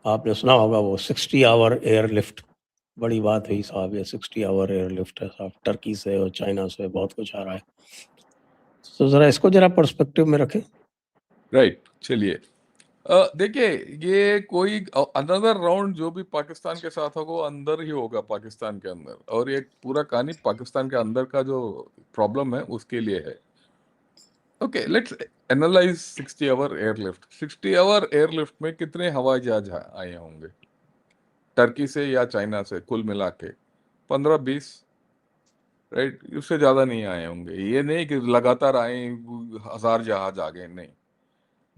आपने सुना होगा वो 60 आवर एयरलिफ्ट, बड़ी बात हुई साहब, ये 60 आवर एयरलिफ्ट है साहब, टर्की से और चाइना से बहुत कुछ आ रहा है। तो ज़रा इसको ज़रा पर्सपेक्टिव में रखें। राइट, चलिए देखिए, ये कोई अनदर राउंड जो भी पाकिस्तान के साथ होगा वो अंदर ही होगा, पाकिस्तान के अंदर, और ये पूरा कहानी पाकिस्तान के अंदर का जो प्रॉब्लम है उसके लिए है। Okay, let's analyse 60 hour airlift. 60 hour airlift में कितने हवाई जहाज आए होंगे टर्की से या चाइना से? कुल मिला के 15-20, राइट, उससे ज्यादा नहीं आए होंगे। ये नहीं कि लगातार आए 1000 जहाज आ गए, नहीं,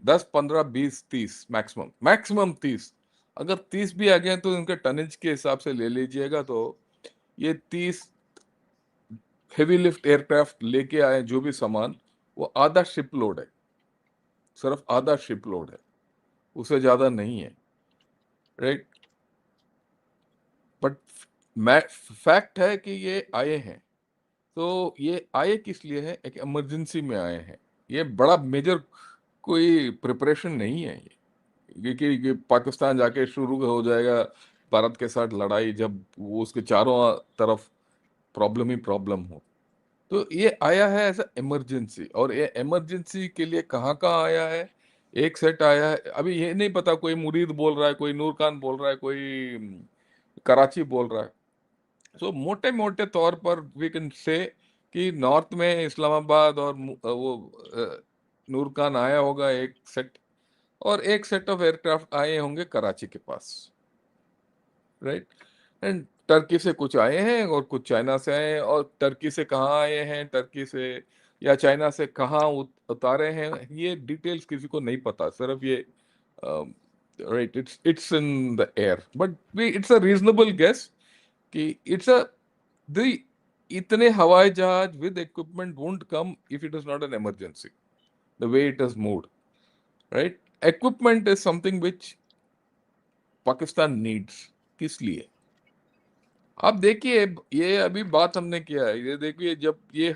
10, 15, 20, 30 मैक्सिमम, मैक्सिमम 30। अगर 30 भी आ गए तो उनके टनेज के हिसाब से ले लीजिएगा, तो ये 30 हेवी लिफ्ट एयरक्राफ्ट लेके आए जो भी सामान, वो आधा शिप लोड है, सिर्फ आधा शिप लोड है, उससे ज्यादा नहीं है, राइट। बट फैक्ट है कि ये आए हैं। तो ये आए किस लिए है? एक इमरजेंसी में आए हैं। ये बड़ा मेजर कोई प्रिपरेशन नहीं है ये, कि पाकिस्तान जाके शुरू हो जाएगा भारत के साथ लड़ाई, जब वो उसके चारों तरफ प्रॉब्लम ही प्रॉब्लम हो। तो ये आया है एज इमरजेंसी, और ये इमरजेंसी के लिए कहाँ कहाँ आया है? एक सेट आया है, अभी ये नहीं पता, कोई मुरीद बोल रहा है, कोई नूर खान बोल रहा है, कोई कराची बोल रहा है। सो मोटे मोटे तौर पर वी कैन से कि नॉर्थ में इस्लामाबाद और वो नूर खान आया होगा एक सेट, और एक सेट ऑफ एयरक्राफ्ट आए होंगे कराची के पास, राइट। एंड टर्की से कुछ आए हैं और कुछ चाइना से आए हैं। और टर्की से कहाँ आए हैं, टर्की से या चाइना से कहाँ उतारे हैं, ये डिटेल्स किसी को नहीं पता, सिर्फ ये right, it's in the air, but it's a reasonable guess कि इट्स अ द इतने हवाई जहाज with equipment won't come if it is not an emergency, the way it is moved, right. Equipment is something which Pakistan needs. किस लिए? आप देखिए, ये अभी बात हमने किया है, ये देखिए, जब ये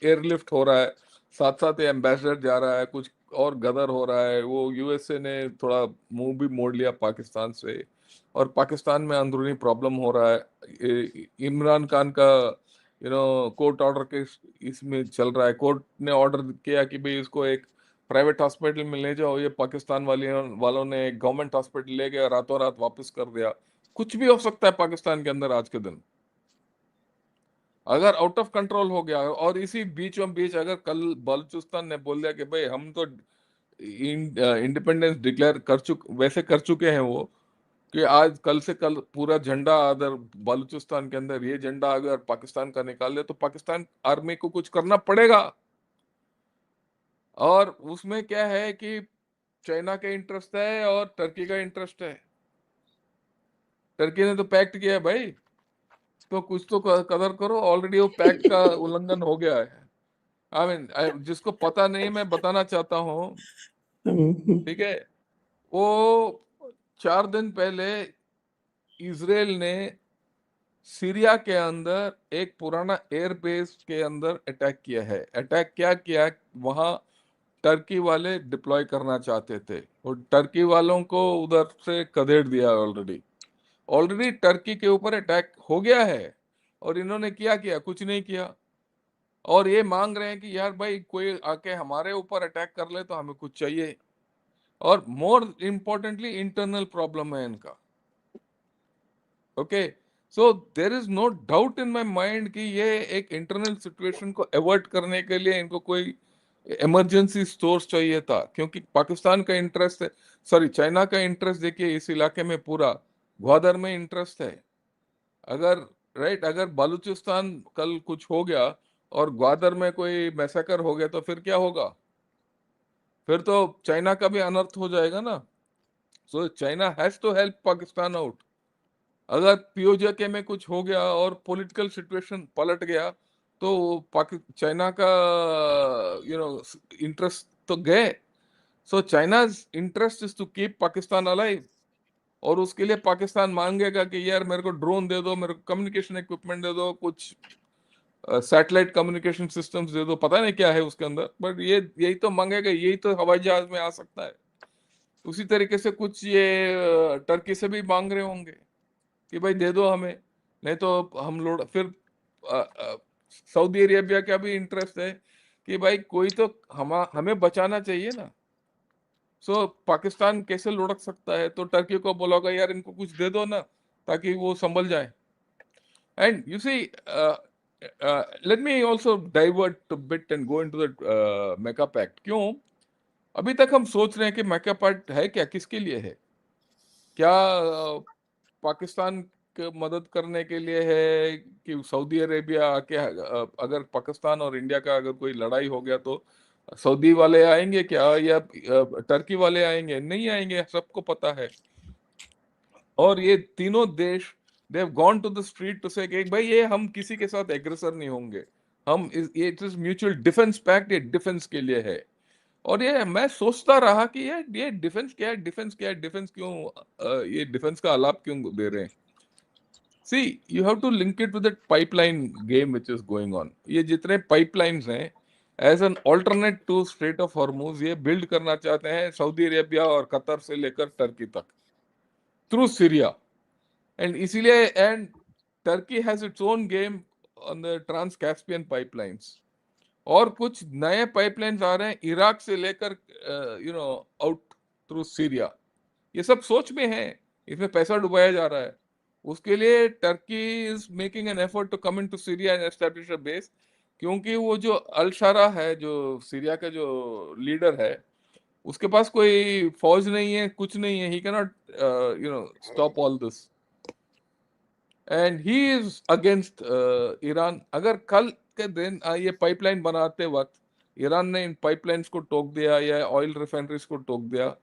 एयरलिफ्ट हो रहा है, साथ साथ ये एम्बेसडर जा रहा है, कुछ और गदर हो रहा है, वो यूएसए ने थोड़ा मुंह भी मोड़ लिया पाकिस्तान से, और पाकिस्तान में अंदरूनी प्रॉब्लम हो रहा है। इमरान खान का कोर्ट ऑर्डर के इसमें चल रहा है, कोर्ट ने ऑर्डर किया कि भाई इसको एक प्राइवेट हॉस्पिटल में ले जाओ। ये पाकिस्तान वालों ने एक गवर्नमेंट हॉस्पिटल ले गया, रातों रात वापस कर दिया। कुछ भी हो सकता है पाकिस्तान के अंदर आज के दिन, अगर आउट ऑफ कंट्रोल हो गया। और इसी बीचों बीच अगर कल बलूचिस्तान ने बोल दिया कि भाई हम तो इंडिपेंडेंस डिक्लेयर वैसे कर चुके हैं वो, कि आज कल से कल पूरा झंडा अगर बलूचिस्तान के अंदर ये झंडा अगर पाकिस्तान का निकाल दे, तो पाकिस्तान आर्मी को कुछ करना पड़ेगा। और उसमें क्या है कि चाइना का इंटरेस्ट है और टर्की का इंटरेस्ट है। टर्की ने तो पैक्ट किया है भाई, तो कुछ तो कदर करो, ऑलरेडी वो पैक्ट का उल्लंघन हो गया है। आई मीन जिसको पता नहीं, मैं बताना चाहता हूँ, ठीक है। वो 4 दिन पहले इजराइल ने सीरिया के अंदर एक पुराना एयरबेस के अंदर अटैक किया है। अटैक क्या किया? वहां टर्की वाले डिप्लॉय करना चाहते थे, और टर्की वालों को उधर से कदेड़ दिया। ऑलरेडी ऑलरेडी टर्की के ऊपर अटैक हो गया है, और इन्होंने क्या किया? कुछ नहीं किया। और ये मांग रहे हैं कि यार भाई कोई आके हमारे ऊपर अटैक कर ले तो हमें कुछ चाहिए। और मोर इम्पोर्टेंटली इंटरनल प्रॉब्लम है इनका। Okay, so there is no doubt in my mind कि ये एक इंटरनल सिचुएशन को अवॉइड करने के लिए इनको कोई इमरजेंसी स्टोर्स चाहिए था, क्योंकि पाकिस्तान का इंटरेस्ट है, सॉरी चाइना का इंटरेस्ट देखिए इस इलाके में पूरा ग्वादर में इंटरेस्ट है। अगर राइट, अगर बलूचिस्तान कल कुछ हो गया और ग्वादर में कोई मैसेकर हो गया, तो फिर क्या होगा? फिर तो चाइना का भी अनर्थ हो जाएगा ना। So China has to help Pakistan out. अगर पीओजे में कुछ हो गया और पॉलिटिकल सिचुएशन पलट गया, तो चाइना का इंटरेस्ट तो गए। So China's interest is to keep Pakistan alive. और उसके लिए पाकिस्तान मांगेगा कि यार मेरे को ड्रोन दे दो, मेरे को कम्युनिकेशन इक्विपमेंट दे दो, कुछ सैटेलाइट कम्युनिकेशन सिस्टम्स दे दो, पता नहीं क्या है उसके अंदर, बट ये यही तो मांगेगा, यही तो हवाई जहाज में आ सकता है। उसी तरीके से कुछ ये टर्की से भी मांग रहे होंगे कि भाई दे दो हमें, नहीं तो हम लोड फिर सऊदी अरेबिया का भी इंटरेस्ट है कि भाई कोई तो हमें बचाना चाहिए ना। सो पाकिस्तान कैसे लुढ़क सकता है, तो टर्की को बोला होगा यार इनको कुछ दे दो ना ताकि वो संभल जाए। And you see let me also divert bit and go into the Mecca pact. क्यों अभी तक हम सोच रहे हैं कि मेका पैक्ट है क्या, किसके लिए है? क्या पाकिस्तान को मदद करने के लिए है कि सऊदी अरेबिया आके अगर पाकिस्तान और इंडिया का अगर कोई लड़ाई हो गया तो सऊदी वाले आएंगे क्या, या टर्की वाले आएंगे? नहीं आएंगे, सबको पता है। और ये तीनों देश they have gone to the street to say कि भाई ये हम किसी के साथ एग्रेसर नहीं होंगे, ये it is mutual defence pact, ये डिफेंस के लिए है। और ये मैं सोचता रहा कि ये डिफेंस क्या है, डिफेंस क्या है, डिफेंस क्यों ये डिफेंस का आलाप क्यों दे रहे हैं? See you have to link it with that pipeline game which is going on. ये जितने पाइपलाइंस हैं as an alternate to strait of Hormuz, ये बिल्ड करना चाहते हैं सऊदी अरेबिया और कतर से लेकर टर्की तक थ्रू सीरिया। एंड इसीलिए and Turkey has its own game on the trans Caspian pipelines, और कुछ नए पाइपलाइंस आ रहे हैं इराक से लेकर आउट थ्रू सीरिया। ये सब सोच में है, इसमें पैसा डुबाया जा रहा है। उसके लिए Turkey is making an effort to come into Syria and establish a base, क्योंकि वो जो अल शारा है, जो सीरिया का जो लीडर है, उसके पास कोई फौज नहीं है, कुछ नहीं है। He can not stop all this and he is against Iran. अगर कल के दिन ये पाइपलाइन बनाते वक्त ईरान ने इन पाइपलाइंस को टोक दिया या ऑयल रिफाइनरीज को टोक दिया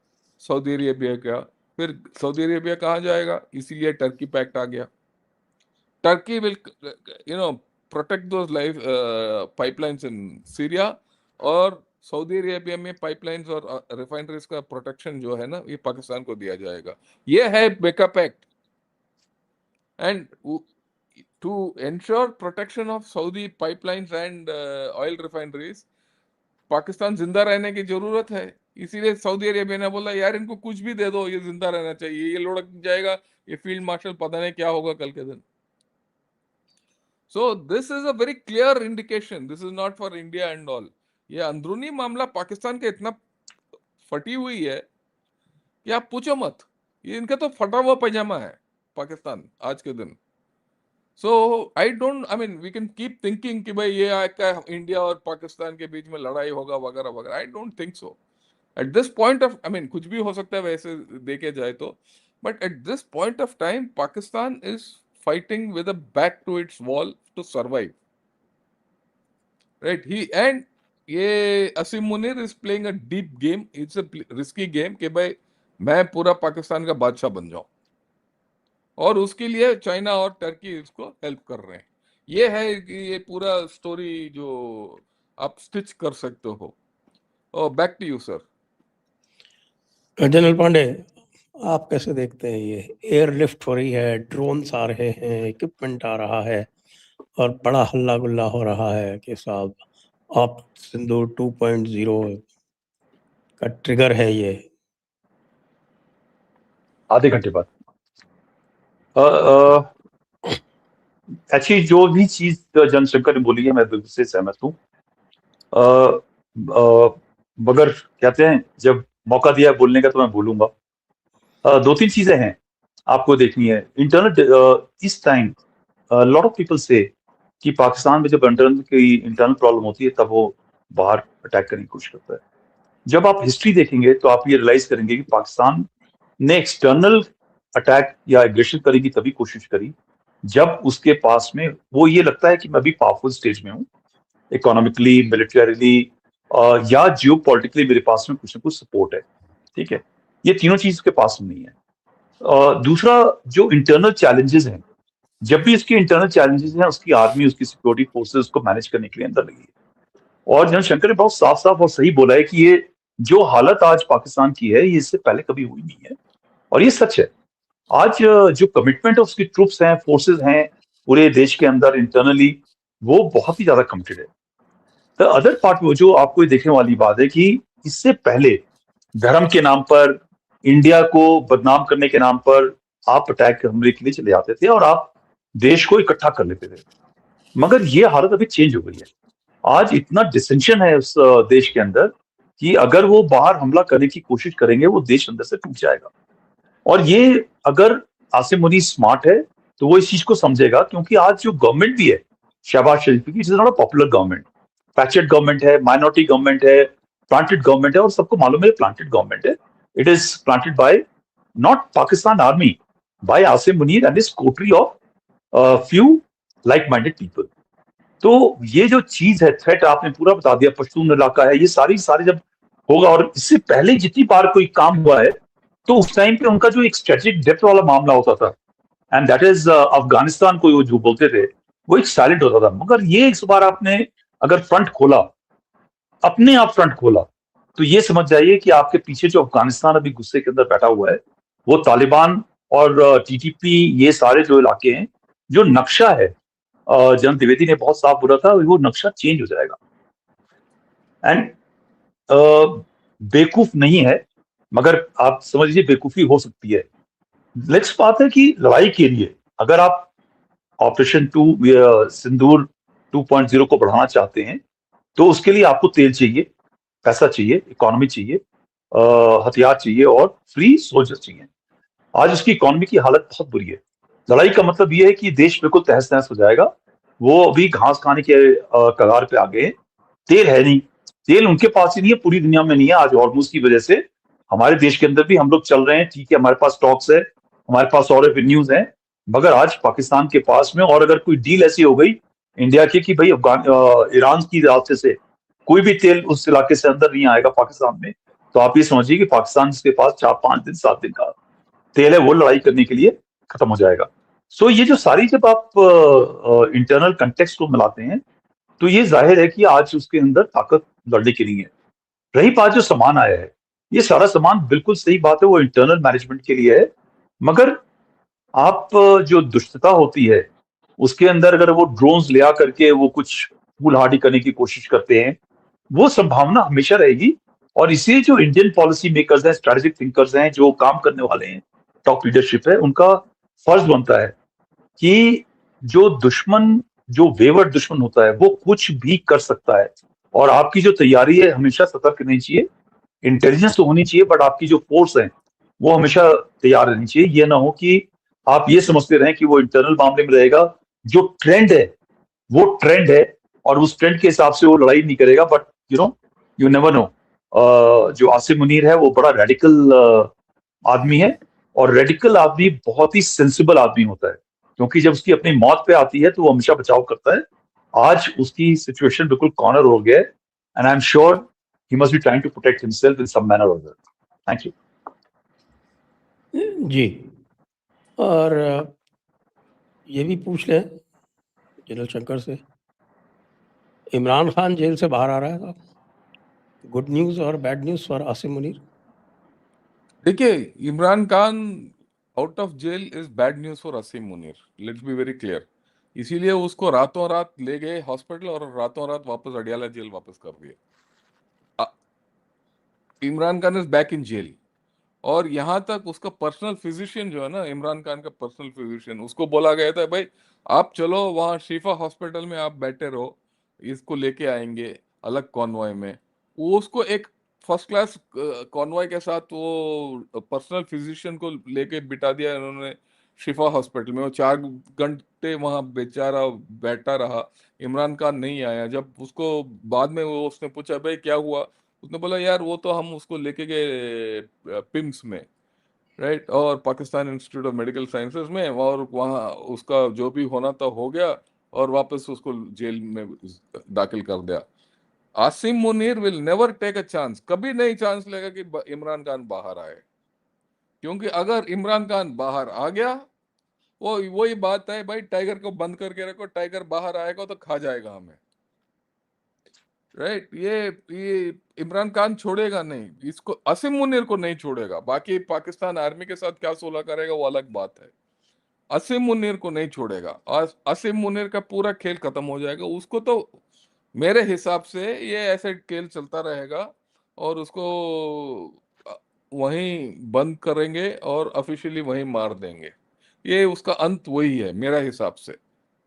सऊदी अरेबिया का, फिर सऊदी अरेबिया कहाँ जाएगा? इसीलिए टर्की पैक्ट आ गया। Turkey will protect those life pipelines in Syria, और सऊदी अरेबिया में पाइपलाइंस और रिफाइनरीज का प्रोटेक्शन जो है ना, ये पाकिस्तान को दिया जाएगा। ये है मेका pact. And to ensure protection of Saudi pipelines and oil refineries, Pakistan जिंदा रहने की जरूरत है। इसीलिए सऊदी अरेबिया ने बोला यार इनको कुछ भी दे दो, ये जिंदा रहना चाहिए, ये लुढ़क जाएगा, ये फील्ड मार्शल पता नहीं क्या होगा कल के दिन। So this is a very clear indication, this is not for India and all. ये अंदरूनी मामला पाकिस्तान का इतना फटी हुई है कि आप पूछो मत। ये इनका तो फटा हुआ पैजामा है पाकिस्तान आज के दिन। So I don't, I mean we can keep thinking कि भाई ये आका इंडिया और पाकिस्तान के बीच में लड़ाई होगा वगैरह वगैरह। I don't think so at this point of, I mean कुछ भी हो सकता है वैसे देखे जाए तो, but at this point of time Pakistan is fighting with a back to its wall to survive, right? He and ये Asim Munir is playing a deep game, it's a risky game कि भाई मैं पूरा पाकिस्तान का बादशाह बन जाऊं, और उसके लिए चाइना और टर्की इसको हेल्प कर रहे हैं। ये है कि ये पूरा स्टोरी जो आप स्टिच कर सकते हो। और back to you sir. General Pandey, आप कैसे देखते हैं ये एयरलिफ्ट हो रही है, ड्रोन्स आ रहे हैं, इक्विपमेंट आ रहा है और बड़ा हल्ला गुल्ला हो रहा है कि साहब आप सिंदूर 2.0 का ट्रिगर है ये? आधे घंटे बाद एक्चुअली जो भी चीज जनशंकर ने बोली है मैं बिल्कुल से सहमत हूँ। मगर कहते हैं जब मौका दिया बोलने का तो मैं बोलूंगा। दो तीन चीजें हैं आपको देखनी है। इंटरनल इस टाइम लॉट ऑफ पीपल से कि पाकिस्तान में जब इंटरनल प्रॉब्लम होती है तब वो बाहर अटैक करने की कोशिश करता है। जब आप हिस्ट्री देखेंगे तो आप ये रियलाइज करेंगे कि पाकिस्तान ने एक्सटर्नल अटैक या एग्रेशन करने की तभी कोशिश करी जब उसके पास में वो ये लगता है कि मैं अभी पावरफुल स्टेज में हूँ, इकोनॉमिकली, मिलिटरीली या जियो पॉलिटिकली मेरे पास में कुछ ना कुछ सपोर्ट है। ठीक है, ये तीनों चीज उसके पास में नहीं है। दूसरा जो इंटरनल चैलेंजेस हैं, जब भी उसके इंटरनल चैलेंजेस हैं उसकी आर्मी, उसकी सिक्योरिटी फोर्सेस उसको मैनेज करने के लिए अंदर लगी है। और जनरल शंकर ने बहुत साफ साफ और सही बोला है कि ये जो हालत आज पाकिस्तान की है ये इससे पहले कभी हुई नहीं है, और ये सच है। आज जो कमिटमेंट है उसकी ट्रूप्स हैं, फोर्सेस हैं पूरे देश के अंदर इंटरनली, वो बहुत ही ज्यादा कमिटेड है। द अदर पार्ट में जो आपको देखने वाली बात है कि इससे पहले धर्म के नाम पर इंडिया को बदनाम करने के नाम पर आप अटैक हमले के लिए चले जाते थे और आप देश को इकट्ठा कर लेते थे। मगर ये हालत अभी चेंज हो गई है। आज इतना डिसेंशन है उस देश के अंदर कि अगर वो बाहर हमला करने की कोशिश करेंगे, वो देश अंदर से टूट जाएगा। और ये अगर आसिम मुनीर स्मार्ट है तो वो इस चीज को समझेगा, क्योंकि आज जो गवर्नमेंट भी है शहबाज शरीफ की, it's not a popular government. पैचेट गवर्नमेंट है, माइनॉरिटी गवर्नमेंट है, प्लांटेड गवर्नमेंट है, और सबको मालूम है प्लांटेड गवर्नमेंट है। It is planted by not Pakistan army, by Asim Munir and his coterie of few like minded people. तो ये जो चीज है, थ्रेट आपने पूरा बता दिया, पश्तून इलाका है, ये सारी सारी जब होगा, और इससे पहले जितनी बार कोई काम हुआ है तो उस टाइम पे उनका जो एक स्ट्रेटेजिक डेप्थ वाला मामला होता था, एंड दैट इज अफगानिस्तान को वो जो बोलते थे, वो एक साइलेंट होता था। मगर ये इस बार आपने अगर फ्रंट खोला, अपने आप फ्रंट खोला, तो ये समझ जाइए कि आपके पीछे जो अफगानिस्तान अभी गुस्से के अंदर बैठा हुआ है, वो तालिबान और टीटीपी, ये सारे जो इलाके हैं, जो नक्शा है, जनरल द्विवेदी ने बहुत साफ बोला था, वो नक्शा चेंज हो जाएगा। एंड बेवकूफ नहीं है, मगर आप समझ लीजिए बेवकूफी हो सकती है। नेक्स्ट बात है कि लड़ाई के लिए अगर आप ऑपरेशन सिंदूर 2.0 को बढ़ाना चाहते हैं, तो उसके लिए आपको तेल चाहिए, पैसा चाहिए, इकोनॉमी चाहिए, हथियार चाहिए और फ्री सोल्जर चाहिए। आज उसकी इकोनॉमी की हालत बहुत बुरी है। लड़ाई का मतलब ये है कि देश बिल्कुल तहस नहस हो जाएगा। वो अभी घास खाने के कगार पे आ गए हैं। तेल है नहीं, तेल उनके पास ही नहीं है, पूरी दुनिया में नहीं है। आज हॉर्मुज की वजह से हमारे देश के अंदर भी हम लोग चल रहे हैं, ठीक है, हमारे पास स्टॉक्स है, हमारे पास और एवेन्यूज हैं, मगर आज पाकिस्तान के पास में, और अगर कोई डील ऐसी हो गई इंडिया की कि भाई ईरान की रास्ते से कोई भी तेल उस इलाके से अंदर नहीं आएगा पाकिस्तान में, तो आप ये समझिए कि पाकिस्तान के पास 4-5 दिन 7 दिन का तेल है, वो लड़ाई करने के लिए खत्म हो जाएगा। सो ये जो सारी, जब आप इंटरनल कंटेक्स्ट को मिलाते हैं, तो ये जाहिर है कि आज उसके अंदर ताकत लड़ने की नहीं है। रही बात जो सामान आया है, ये सारा सामान बिल्कुल सही बात है, वो इंटरनल मैनेजमेंट के लिए है। मगर आप जो दुष्टता होती है उसके अंदर, अगर वो ड्रोन्स ले आ करके वो कुछ फूलहाड़ी करने की कोशिश करते हैं, वो संभावना हमेशा रहेगी। और इसी जो इंडियन पॉलिसी मेकर्स हैं, स्ट्रेटेजिक थिंकर्स हैं, जो काम करने वाले हैं, टॉप लीडरशिप है, उनका फर्ज बनता है कि जो दुश्मन, जो वेवर्ड दुश्मन होता है, वो कुछ भी कर सकता है। और आपकी जो तैयारी है हमेशा सतर्क रहनी चाहिए। इंटेलिजेंस तो होनी चाहिए, बट आपकी जो फोर्स है वो हमेशा तैयार रहनी चाहिए। ये ना हो कि आप ये समझते रहें कि वो इंटरनल मामले में रहेगा, जो ट्रेंड है वो ट्रेंड है, और उस ट्रेंड के हिसाब से वो लड़ाई नहीं करेगा। But you never know. जो आसिम मुनीर है वो बड़ा रेडिकल आदमी है, और रेडिकल आदमी बहुत ही सेंसिबल आदमी होता है, क्योंकि जब उसकी अपनी मौत पे आती है तो वो हमेशा बचाव करता है। आज उसकी सिचुएशन बिल्कुल कॉर्नर हो गया है, and I am sure he must be trying to protect himself in some manner और अदर। Thank you ji. और ये भी पूछ लें जनरल शंकर से, इमरान खान जेल से बाहर आ रहा है साहब, गुड न्यूज़ और bad news for Asim Munir? देखिए, Imran Khan out of jail is bad news for Asim Munir, let's be very clear. इसीलिए उसको रातों रात ले गए हॉस्पिटल और रातों रात वापस अडियाला जेल वापस कर दिया। Imran Khan is back in jail. और यहाँ तक उसका पर्सनल फिजिशियन जो है ना, इमरान खान का पर्सनल फिजिशियन, उसको बोला गया था भाई आप चलो वहाँ शिफा हॉस्पिटल में, आप बैठे रहो, इसको लेके आएंगे अलग कॉन्वॉय में। वो उसको एक फर्स्ट क्लास कॉन्वॉय के साथ वो पर्सनल फिजिशियन को लेके बिठा दिया इन्होंने शिफा हॉस्पिटल में। वो 4 घंटे वहाँ बेचारा बैठा रहा, इमरान खान नहीं आया। जब उसको बाद में वो उसने पूछा भाई क्या हुआ, उसने बोला यार वो तो हम उसको लेके गए पिम्स में, राइट, और Pakistan institute of medical sciences में, और वहाँ उसका जो भी होना था हो गया, और वापस उसको जेल में दाखिल कर दिया। Asim Munir will never take a chance, कभी नहीं चांस लेगा कि इमरान खान बाहर आए, क्योंकि अगर इमरान खान बाहर आ गया, वो वही बात है भाई, टाइगर को बंद करके रखो, टाइगर बाहर आएगा तो खा जाएगा हमें, राइट। ये इमरान खान छोड़ेगा नहीं इसको, असीम मुनीर को नहीं छोड़ेगा। बाकी पाकिस्तान आर्मी के साथ क्या सुलह करेगा वो अलग बात है, असीम मुनीर को नहीं छोड़ेगा। और असीम मुनीर का पूरा खेल खत्म हो जाएगा। उसको तो मेरे हिसाब से ये ऐसे खेल चलता रहेगा, और उसको वहीं बंद करेंगे और ऑफिशियली वहीं मार देंगे। ये उसका अंत वही है मेरा हिसाब से।